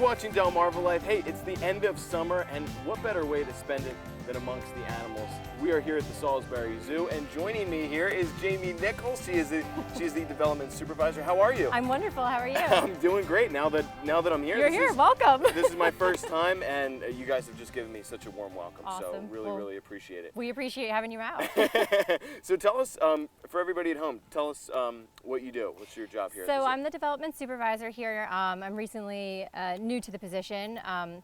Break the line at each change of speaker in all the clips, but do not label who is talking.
watching DelmarvaLife. Hey, it's the end of summer, and what better way to spend it than amongst the animals? We are here at the Salisbury Zoo, and joining me here is Jamie Nichols. She's the development supervisor. How are you?
I'm wonderful. How are you?
I'm doing great now that I'm here.
You're here. Welcome.
This is my first time, and you guys have just given me such a warm welcome.
Awesome.
So really appreciate it.
We appreciate having you out.
So tell us, for everybody at home, tell us what you do. What's your job here?
So I'm the development supervisor here. I'm recently new to the position.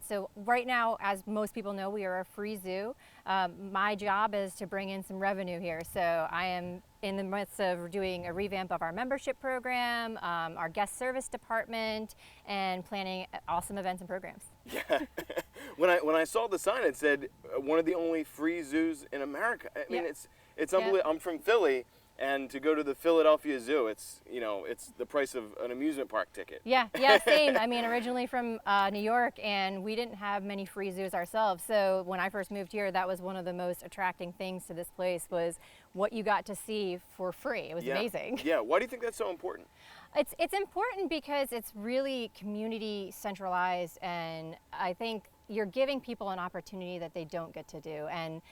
So right now, as most people know, we are a free zoo. My job is to bring in some revenue here. So I am in the midst of doing a revamp of our membership program, our guest service department, and planning awesome events and programs.
Yeah. When I saw the sign, it said one of the only free zoos in America. I mean, it's unbelievable. I'm from Philly. And to go to the Philadelphia Zoo, it's the price of an amusement park ticket.
Yeah, same. I mean, originally from New York, and we didn't have many free zoos ourselves. So when I first moved here, that was one of the most attracting things to this place was what you got to see for free. It was amazing.
Yeah. Why do you think that's so important?
It's important because it's really community centralized, and I think you're giving people an opportunity that they don't get to do. And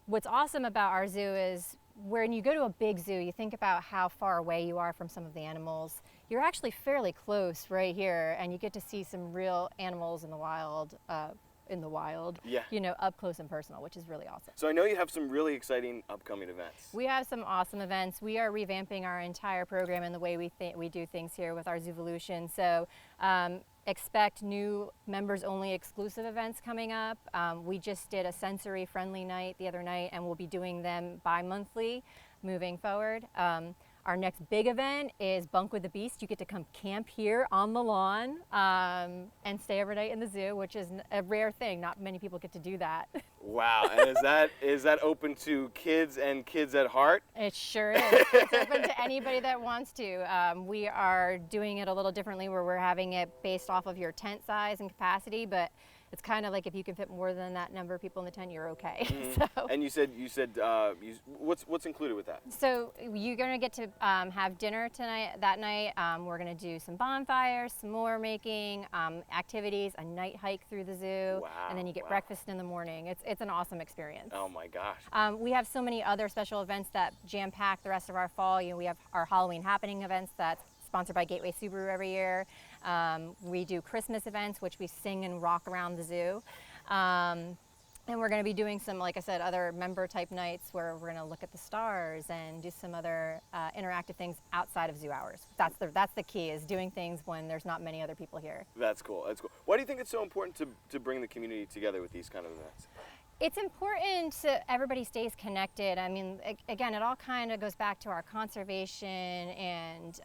what's awesome about our zoo is when you go to a big zoo, you think about how far away you are from some of the animals. You're actually fairly close right here, and you get to see some real animals in the wild, up close and personal, which is really awesome.
So I know you have some really exciting upcoming events.
We have some awesome events. We are revamping our entire program and the way we do things here with our Zoovolution. So expect new members-only exclusive events coming up. We just did a sensory-friendly night the other night, and we'll be doing them bi-monthly moving forward. Our next big event is Bunk with the Beast. You get to come camp here on the lawn and stay overnight in the zoo, which is a rare thing. Not many people get to do that.
Wow, and is that open to kids and kids at heart?
It sure is. It's open to anybody that wants to. We are doing it a little differently where we're having it based off of your tent size and capacity, but it's kind of like if you can fit more than that number of people in the tent, you're okay. So.
And you said what's included with that?
So you're going to get to have dinner that night. We're going to do some bonfires, some more making, activities, a night hike through the zoo, and then you get breakfast in the morning. It's an awesome experience.
Oh my gosh.
We have so many other special events that jam-pack the rest of our fall. We have our Halloween Happening events that's sponsored by Gateway Subaru every year. We do Christmas events, which we sing and rock around the zoo. And we're going to be doing some, like I said, other member type nights where we're going to look at the stars and do some other interactive things outside of zoo hours. That's the key, is doing things when there's not many other people here.
That's cool. That's cool. Why do you think it's so important to bring the community together with these kind of events?
It's important to everybody stays connected. I mean, again, it all kind of goes back to our conservation and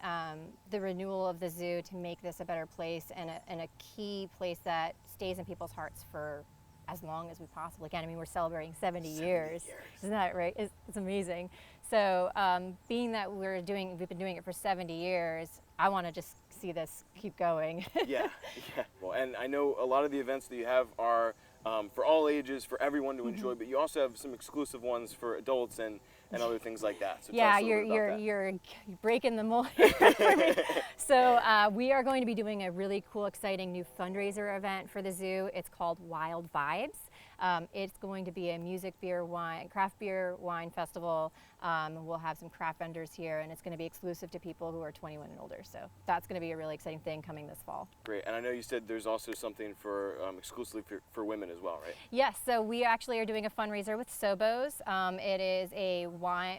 the renewal of the zoo to make this a better place and a key place that stays in people's hearts for as long as we possibly can. I mean, we're celebrating 70 years. Isn't that right? It's amazing. So being that we've been doing it for 70 years, I want to just see this keep going. Yeah.
Well, and I know a lot of the events that you have are for all ages, for everyone to enjoy, but you also have some exclusive ones for adults and other things like that. So
yeah, you're breaking the mold for me. So we are going to be doing a really cool, exciting new fundraiser event for the zoo. It's called Wild Vibes. It's going to be a craft beer wine festival. We'll have some craft vendors here, and it's going to be exclusive to people who are 21 and older. So that's going to be a really exciting thing coming this fall.
Great, and I know you said there's also something for exclusively for women as well, right?
Yes, so we actually are doing a fundraiser with Sobo's. It is a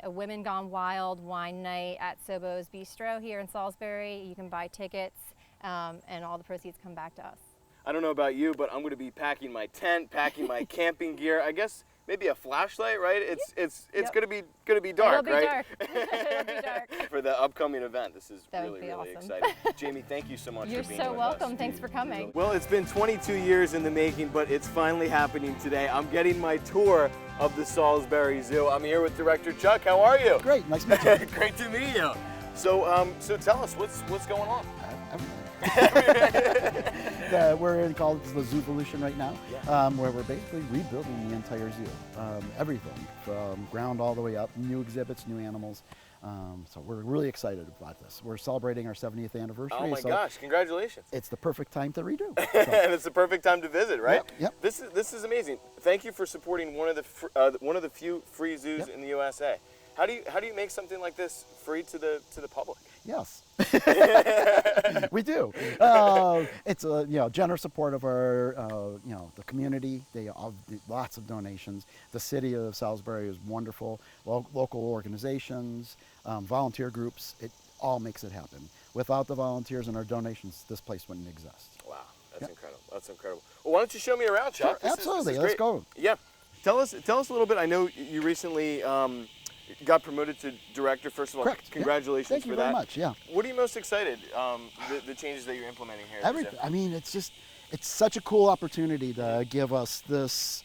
Women Gone Wild wine night at Sobo's Bistro here in Salisbury. You can buy tickets, and all the proceeds come back to us.
I don't know about you, but I'm going to be packing my tent, packing my camping gear. I guess maybe a flashlight, right? It's going to be dark, right?
It'll be dark.
For the upcoming event. This is really
awesome.
exciting. Jamie, thank you so much for being with us.
You're so welcome. Thanks for coming.
Well, it's been 22 years in the making, but it's finally happening today. I'm getting my tour of the Salisbury Zoo. I'm here with Director Chuck. How are you?
Great. Nice to meet you.
Great to meet you. So tell us, what's going on?
We're in called the Zoovolution right now, where we're basically rebuilding the entire zoo. Everything from ground all the way up, new exhibits, new animals. So we're really excited about this. We're celebrating our 70th anniversary.
Oh my
so
gosh! Congratulations!
it's the perfect time to redo.
And it's the perfect time to visit, right?
Yep.
This is amazing. Thank you for supporting one of the few free zoos in the USA. How do you make something like this free to the public?
Yes, we do. It's a generous support of our the community. They have lots of donations. The city of Salisbury is wonderful. Local organizations, volunteer groups. It all makes it happen. Without the volunteers and our donations, this place wouldn't exist.
Wow, that's incredible. That's incredible. Well, why don't you show me around, Chuck?
Sure, absolutely. Let's go.
Yeah. Tell us a little bit. I know you recently got promoted to director. First of all,
Correct.
congratulations
Thank you
for
very
that.
much. Yeah.
What are you most excited? The changes that you're implementing here. At the zoo?
I mean, it's such a cool opportunity to give us this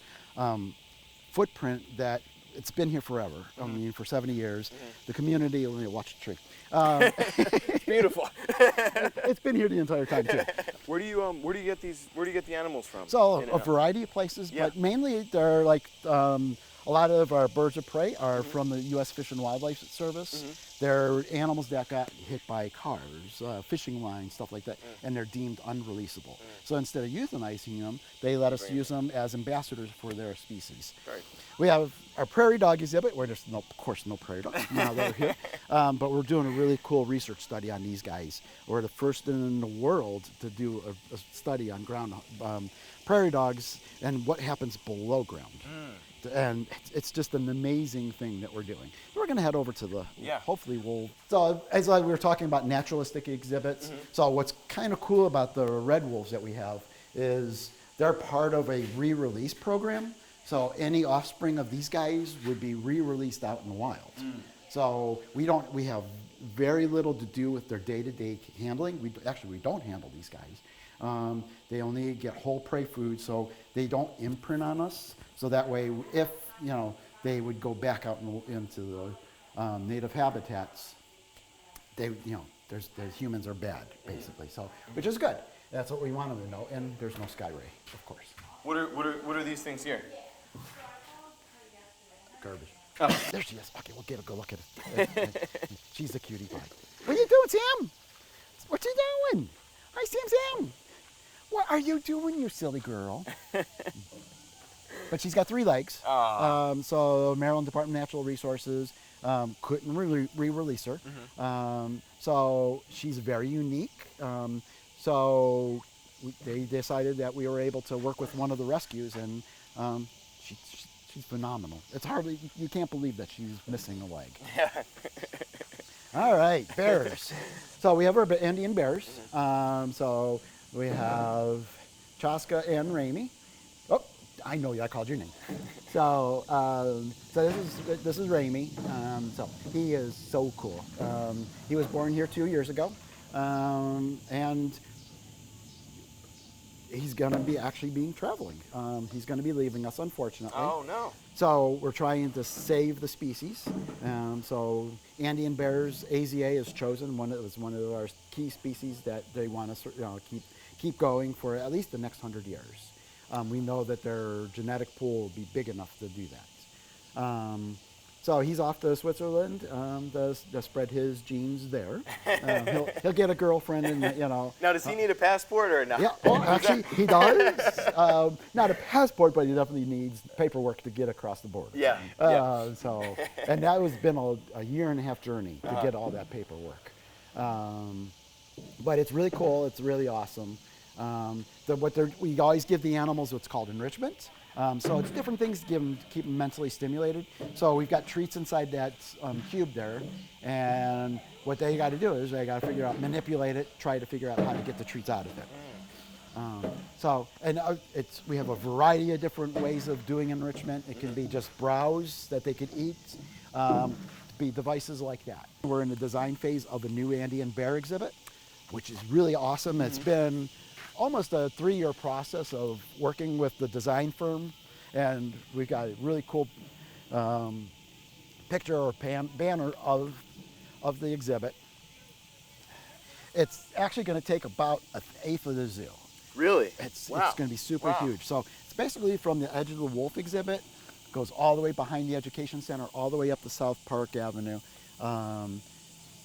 footprint that it's been here forever. I mean, for 70 years. The community, let me watch the tree.
It's beautiful.
It's been here the entire time too.
Where do you get the animals from?
So
In and
a
out?
variety of places,
Yeah.
but mainly they're like a lot of our birds of prey are from the U.S. Fish and Wildlife Service. They're animals that got hit by cars, fishing lines, stuff like that, and they're deemed unreleasable. So instead of euthanizing them, they let us use them as ambassadors for their species.
Right.
We have our prairie dog exhibit, where there's of course no prairie dogs now that we're here, but we're doing a really cool research study on these guys. We're the first in the world to do a study on ground prairie dogs and what happens below ground. And it's just an amazing thing that we're doing. We're going to head over to the, hopefully we'll, so as we were talking about naturalistic exhibits, so what's kind of cool about the red wolves that we have is they're part of a re-release program. So any offspring of these guys would be re-released out in the wild. So we have very little to do with their day-to-day handling. We don't handle these guys. They only get whole prey food, so they don't imprint on us. So that way, if they would go back out into the native habitats, the humans are bad, basically. So, which is good. That's what we want them to know. And there's no sky ray, of course.
What are these things here?
Garbage. Oh, there she is. Okay, we'll get a good look at it. She's a cutie pie. What are you doing, Sam? What you doing? Hi, Sam. What are you doing, you silly girl? But she's got 3 legs. So Maryland Department of Natural Resources couldn't re-release her. So she's very unique. So they decided that we were able to work with one of the rescues, and she's phenomenal. It's hardly, you can't believe that she's missing a leg. All right, bears. So we have our Indian bears. So we have Chaska and Raimi. Oh, I know you. I called your name. So, this is Raimi. So he is so cool. He was born here 2 years ago, and he's going to be traveling. He's going to be leaving us, unfortunately.
Oh no!
So we're trying to save the species. So Andean bears, AZA is chosen. One of our key species that they want us keep going for at least the next 100 years. We know that their genetic pool will be big enough to do that. So he's off to Switzerland to spread his genes there. He'll get a girlfriend, and
Now, does he need a passport or not?
Yeah, actually he does. Not a passport, but he definitely needs paperwork to get across the border.
Yeah.
So, and that has been a year and a half journey to get all that paperwork. But it's really cool. It's really awesome. We always give the animals what's called enrichment. So it's different things to keep them mentally stimulated. So we've got treats inside that cube there, and what they got to do is they got to manipulate it, try to figure out how to get the treats out of it. We have a variety of different ways of doing enrichment. It can be just browse that they could eat, be devices like that. We're in the design phase of a new Andean bear exhibit, which is really awesome. It's been almost a 3-year process of working with the design firm, and we got a really cool picture or banner of the exhibit. It's actually going to take about 1/8 of the zoo.
Really?
It's
Wow.
going to be super huge. So it's basically from the edge of the wolf exhibit, goes all the way behind the education center, all the way up to South Park Avenue,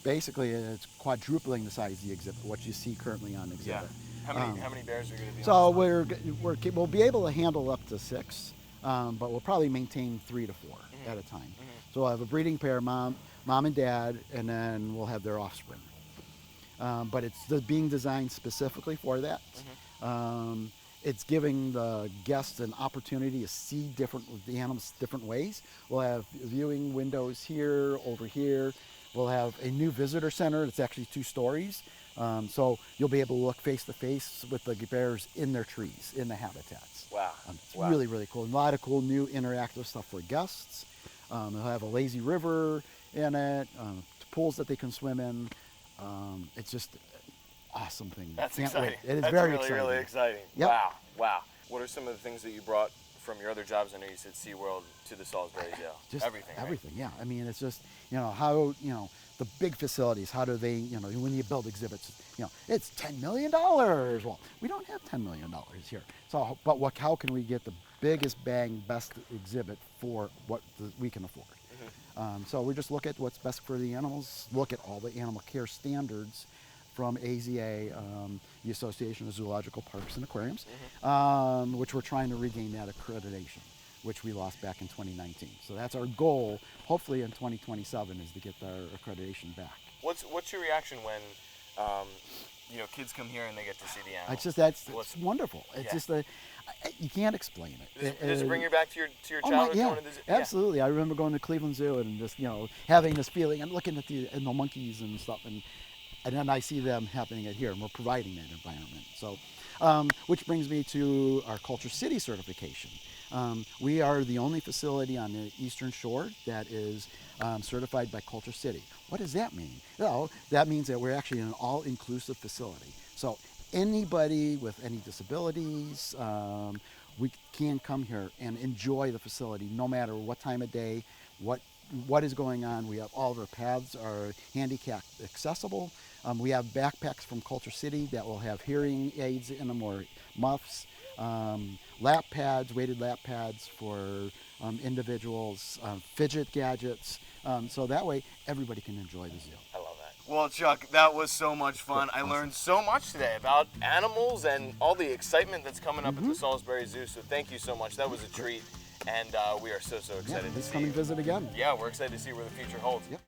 Basically, it's quadrupling the size of the exhibit, what you see currently on exhibit.
How many bears are going to be
So
on the side?
we'll be able to handle up to 6, but we'll probably maintain 3 to 4 at a time. So we'll have a breeding pair, mom and dad, and then we'll have their offspring. But it's being designed specifically for that. It's giving the guests an opportunity to see the animals different ways. We'll have viewing windows here, over here. We'll have a new visitor center. It's actually 2 stories. So you'll be able to look face to face with the bears in their trees, in the habitats.
Wow.
It's really, really cool. A lot of cool new interactive stuff for guests. They'll have a lazy river in it, pools that they can swim in. It's just an awesome thing.
That's exciting.
It is
That's
very
really,
exciting.
really exciting.
Yep.
Wow. What are some of the things that you brought from your other jobs? I know you said SeaWorld to the Salisbury Zoo.
Just
everything.
Everything, yeah. I mean, it's just, how, the big facilities, how do they, when you build exhibits, it's $10 million. Well, we don't have $10 million here. So, but how can we get the biggest bang, best exhibit for what we can afford? So we just look at what's best for the animals, look at all the animal care standards from AZA, the Association of Zoological Parks and Aquariums, which we're trying to regain that accreditation, which we lost back in 2019. So that's our goal, hopefully in 2027, is to get our accreditation back.
What's your reaction when kids come here and they get to see the animals?
It's wonderful. It's just you can't explain it.
Does it bring you back to your
Oh
childhood?
yeah,
Going to the zoo?
absolutely. I remember going to Cleveland Zoo and just having this feeling and looking at the monkeys and stuff, and then I see them happening it here, and we're providing that environment. So, which brings me to our Culture City certification. We are the only facility on the Eastern Shore that is certified by Culture City. What does that mean? Well, that means that we're actually an all-inclusive facility. So anybody with any disabilities, we can come here and enjoy the facility no matter what time of day, what is going on. We have all of our paths are handicap accessible. We have backpacks from Culture City that will have hearing aids in them or muffs, lap pads, weighted lap pads for individuals, fidget gadgets, so that way everybody can enjoy the zoo.
I love that. Well, Chuck, that was so much fun. I learned so much today about animals and all the excitement that's coming up at the Salisbury Zoo, so thank you so much. That was a treat, and we are so excited to
Please
see
come
you.
and visit again.
Yeah, we're excited to see where the future holds.
Yep.